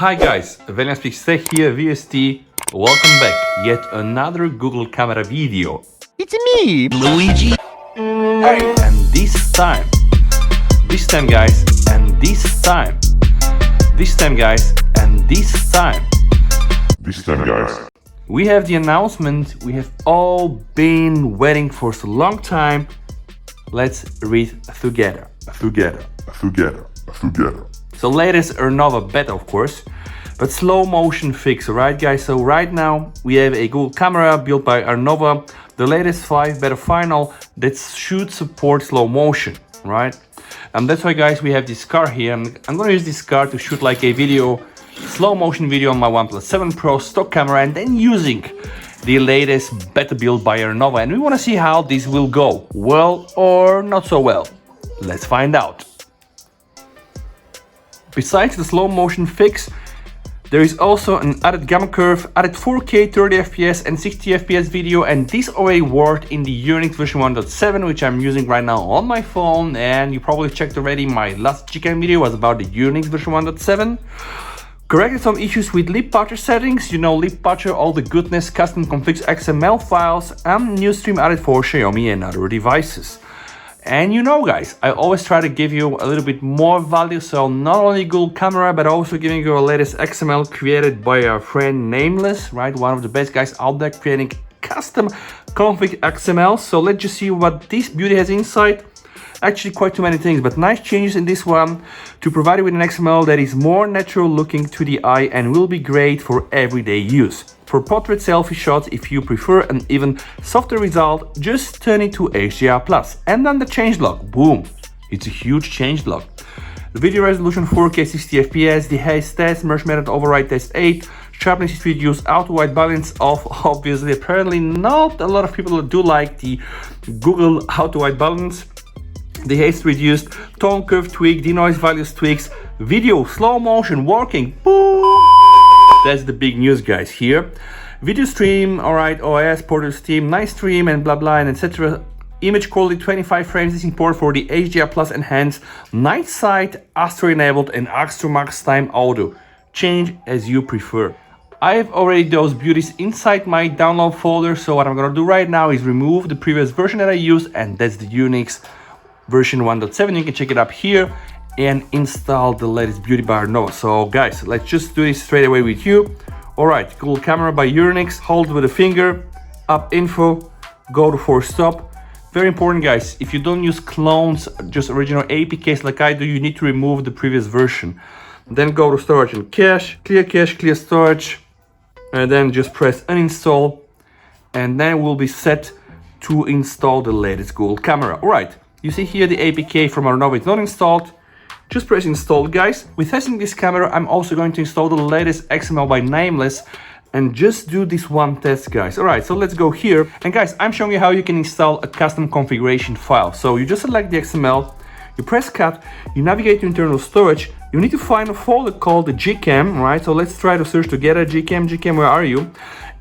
Hi guys, Velian speaks Tech here, VST. Welcome back, yet another Google camera video. It's me, Luigi. Hey, and this time guys, and this time guys, we have the announcement we have all been waiting for so long time. Let's read together. So latest Arnova beta, of course, but slow motion fix, alright guys? So right now we have a Google camera built by Arnova, the latest 5 beta final that should support slow motion, right? And that's why guys we have this car here, and I'm gonna use this car to shoot like a video, slow motion video on my OnePlus 7 Pro stock camera, and then using the latest beta build by Arnova, and we want to see how this will go, well or not so well. Let's find out. Besides the slow motion fix, there is also an added gamma curve, added 4K 30 FPS and 60 FPS video, and this already worked in the Unix version 1.7, which I'm using right now on my phone, and you probably checked already my last Gcam video was about the Unix version 1.7. Corrected some issues with LibPatcher settings, you know LibPatcher, all the goodness, custom configs XML files, and new stream added for Xiaomi and other devices. And you know guys, I always try to give you a little bit more value, so not only Google camera, but also giving you a latest XML created by our friend Nameless, right? One of the best guys out there creating custom config XML. So let's just see what this beauty has inside. Actually quite too many things, but nice changes in this one to provide you with an XML that is more natural looking to the eye and will be great for everyday use. For portrait selfie shots, if you prefer an even softer result, just turn it to HDR+. And then the changelog, boom, it's a huge changelog. The video resolution 4K 60 FPS, the haze test, merge method override test 8, sharpness is reduced, auto white balance off, obviously. Apparently not a lot of people do like the Google auto white balance. The haze reduced, tone curve tweak, denoise values tweaks, video slow motion working, boom! That's the big news guys here. Video stream, alright, OS, portal stream, nice stream and blah blah and etc. Image quality 25 frames is important for the HDR+ enhanced, night sight, Astro enabled and Astro Max time auto. Change as you prefer. I have already those beauties inside my download folder, so what I'm gonna do right now is remove the previous version that I used, and that's the Unix version 1.7. You can check it up here and install the latest beauty by Arnova. So guys, let's just do this straight away with you. Alright, Google camera by Unix, hold with a finger, up info, go to force stop. Very important guys, if you don't use clones, just original APKs like I do, you need to remove the previous version. Then go to storage and cache, clear storage, and then just press uninstall, and then we'll be set to install the latest Google camera. Alright, you see here the APK from Arnova is not installed. Just press install guys. With testing this camera, I'm also going to install the latest XML by Nameless and just do this one test guys. Alright, so let's go here. And guys, I'm showing you how you can install a custom configuration file. So you just select the XML, you press cut, you navigate to internal storage, you need to find a folder called the Gcam, right? So let's try to search together. Gcam, where are you?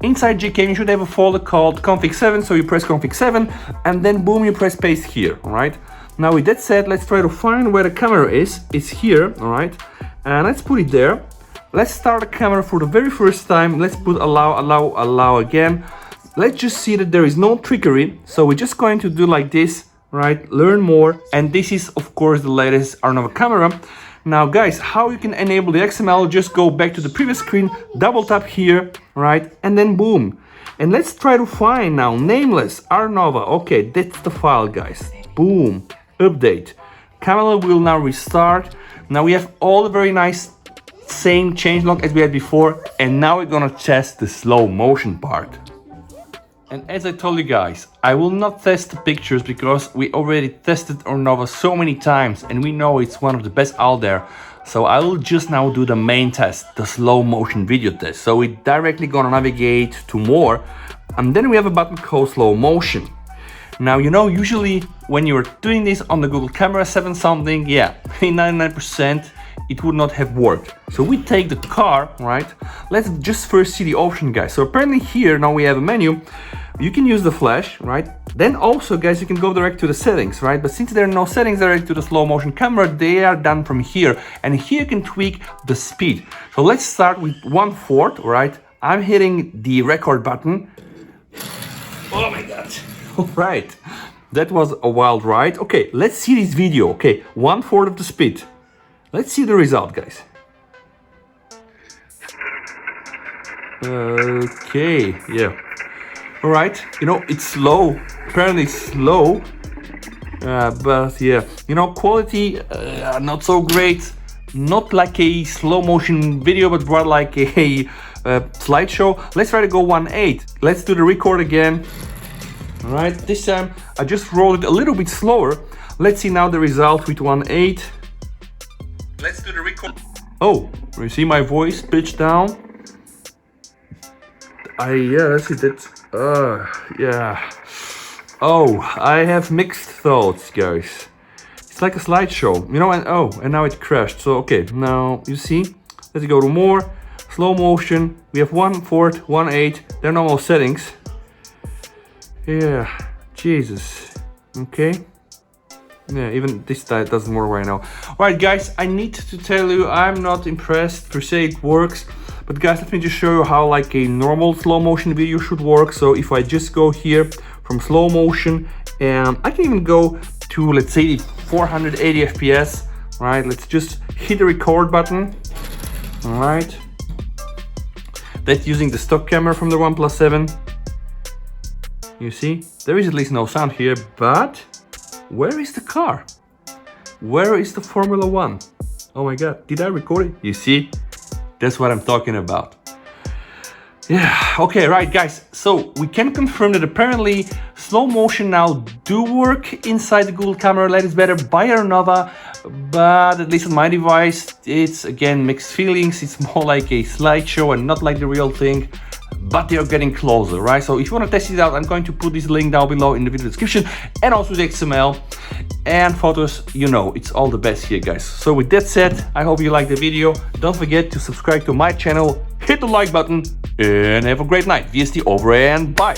Inside Gcam, you should have a folder called config 7, so you press config 7, and then boom, you press paste here, alright? Now with that said, let's try to find where the camera is. It's here, alright? And let's put it there. Let's start the camera for the very first time. Let's put allow again. Let's just see that there is no trickery. So we're just going to do like this, right? Learn more. And this is of course the latest Arnova camera. Now guys, how you can enable the XML, just go back to the previous screen, double tap here, right? And then boom. And let's try to find now Nameless Arnova. Okay, that's the file guys. Boom. Update. Camera will now restart. Now we have all the very nice same changelog as we had before, and now we're gonna test the slow motion part. And as I told you guys, I will not test the pictures because we already tested Arnova so many times and we know it's one of the best out there. So I will just now do the main test, the slow motion video test. So we're directly gonna navigate to more, and then we have a button called slow motion. Now, you know, usually when you're doing this on the Google Camera 7 something, yeah, in 99% it would not have worked. So we take the car, right? Let's just first see the option guys. So apparently here now we have a menu. You can use the flash, right? Then also, guys, you can go direct to the settings, right? But since there are no settings direct to the slow motion camera, they are done from here. And here you can tweak the speed. So let's start with 1/4, right? I'm hitting the record button. Oh my God. All right. That was a wild ride. Okay, let's see this video. Okay, 1/4 of the speed. Let's see the result, guys. Okay, yeah. All right, you know, it's slow. Apparently it's slow. But yeah, you know, quality not so great. Not like a slow motion video, but more like a slideshow. Let's try to go 1/8. Let's do the record again. All right, this time I just rolled it a little bit slower. Let's see now the result with 1/8. Let's do the record. Oh, you see my voice pitched down? Yeah, let's see that. Yeah. Oh, I have mixed thoughts, guys. It's like a slideshow, you know, and now it crashed. So, okay, now you see, let's go to more, slow motion. We have 1/4, 1/8, they're normal settings. Yeah, Jesus, okay. Yeah, even this doesn't work right now. Alright guys, I need to tell you, I'm not impressed per se, it works. But guys, let me just show you how like a normal slow motion video should work. So if I just go here from slow motion, and I can even go to, let's say, 480 FPS, right? Let's just hit the record button, all right? That's using the stock camera from the OnePlus 7. You see, there is at least no sound here, but where is the car? Where is the Formula 1? Oh my God, did I record it? You see? That's what I'm talking about. Yeah, okay, right guys. So we can confirm that apparently slow motion now do work inside the Google camera lens better by Arnova, but at least on my device, it's again mixed feelings. It's more like a slideshow and not like the real thing, but they are getting closer, right? So if you want to test it out, I'm going to put this link down below in the video description, and also the XML and photos. You know, it's all the best here, guys. So with that said, I hope you liked the video. Don't forget to subscribe to my channel, hit the like button, and have a great night. VST over and bye.